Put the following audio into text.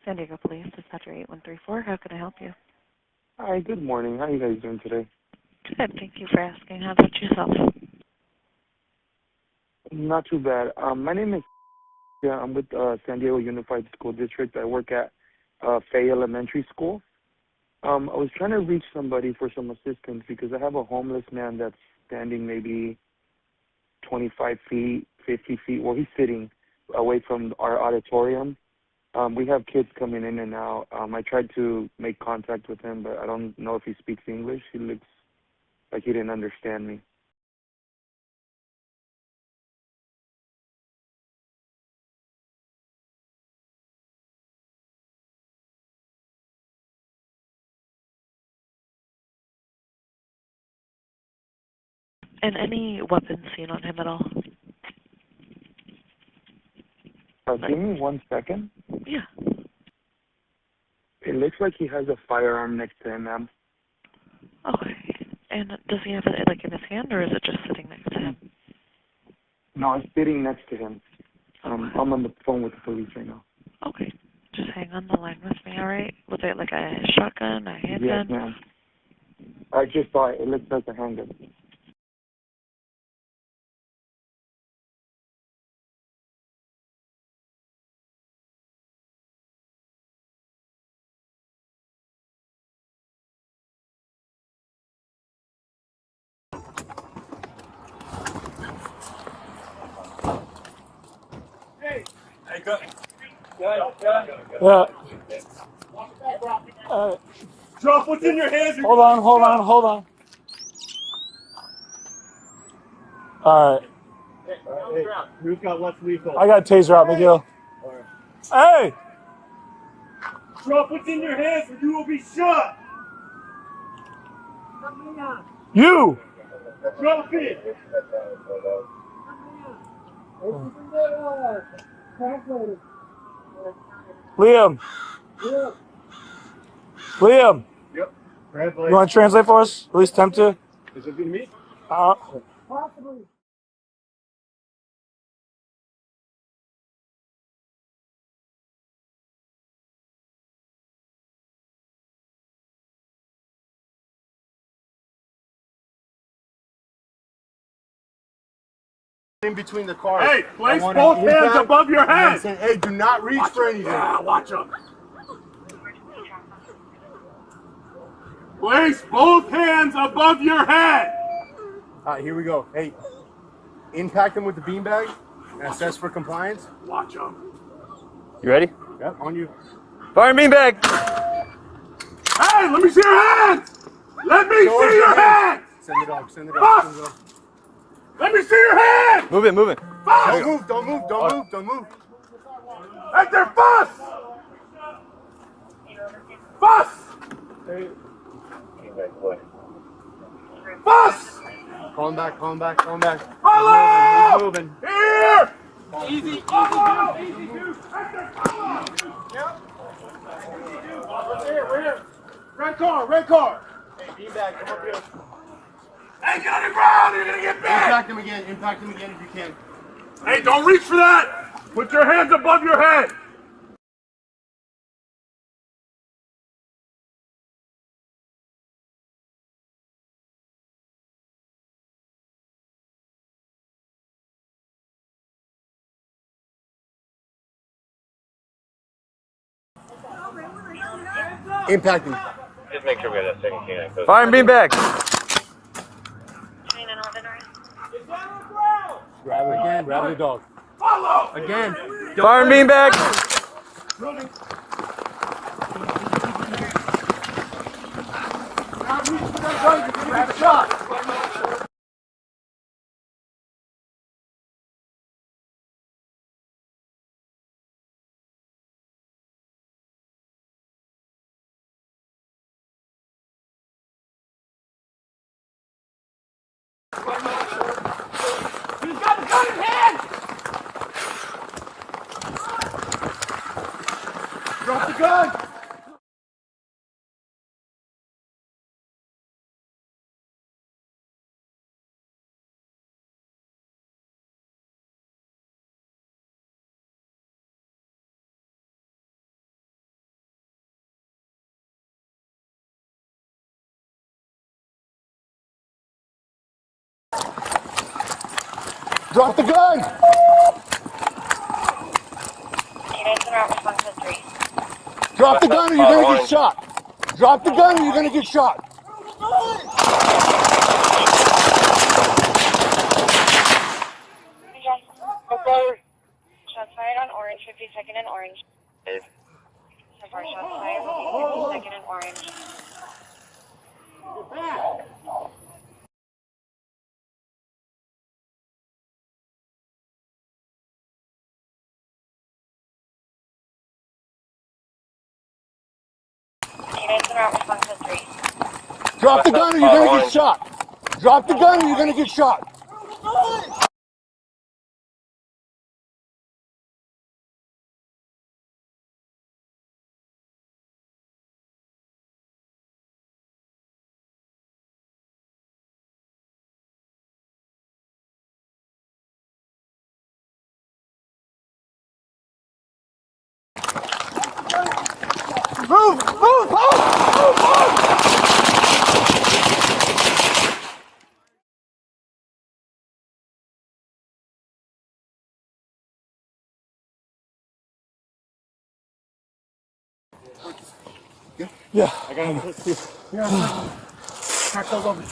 San Diego Police, Dispatcher 8134. How can I help you? Hi, good morning. How are you guys doing today? Good, thank you for asking. How about yourself? Not too bad. My name is, I'm with San Diego Unified School District. I work at Fay Elementary School. I was trying to reach somebody for some assistance because I have a homeless man that's standing maybe 25 feet, 50 feet. Well, he's sitting away from our auditorium. We have kids coming in and out. I tried to make contact with him, but I don't know if he speaks English. He looks like he didn't understand me. And any weapons seen on him at all? Give me 1 second. Yeah. It looks like he has a firearm next to him, ma'am. Okay. And does he have it like in his hand, or is it just sitting next to him? No, it's sitting next to him. I'm on the phone with the police right now. Okay. Just hang on the line with me, all right? Was it like a shotgun, a handgun? Yes, ma'am. I just saw it. It looks like a handgun. Hey, go. Yeah. Drop what's in your hands. Hold on. All right. Hey, who's got less lethal? I got taser out, McGill. Hey! Drop what's in your hands or you will be shot. You! Drop it. Liam. Liam. Yep. Translate. You want to translate for us? At least attempt to? Is it good meat? Possibly. In between the cars. Hey, place both hands above your head. Say, hey, do not reach for anything. Watch out. Place both hands above your head. All right, here we go. Hey, impact him with the beanbag and assess for compliance. Watch out. You ready? Yep, on you. Fire beanbag! Hey, let me see your hands. Let me see your hands. Send the dog, send the dog, send the dog. Let me see your hands. Move it, move it. Fuss. Don't move. Right there, fuss. Fuss. Fuss. Call him back. Follow. He's moving. Here. Easy, dude. Right there, follow. Yep. We're here. Red car. Hey, beanbag, come up here. Hey, get on the ground. You're gonna get bit. Impact him again if you can. Hey, don't reach for that. Put your hands above your head. Impact him. Just make sure we got that second canine code. Fire beanbag! Grab it again, grab the dog. Follow. Again. Fire beanbag! Grab a shot. He's got the gun in hand. Drop the gun. Drop the gun! Units en route response to 3. Drop the gun or you're gonna get shot! Drop the gun or you're gonna get shot! Shots fired on orange, 52nd and orange. So far, shots fired will be 52nd and orange. Units en route response to 3. Drop the gun or you're gonna get shot! Drop the gun or you're gonna get shot! Move! Move! Move! Move! Yeah. I got him. Yeah. Crack those open.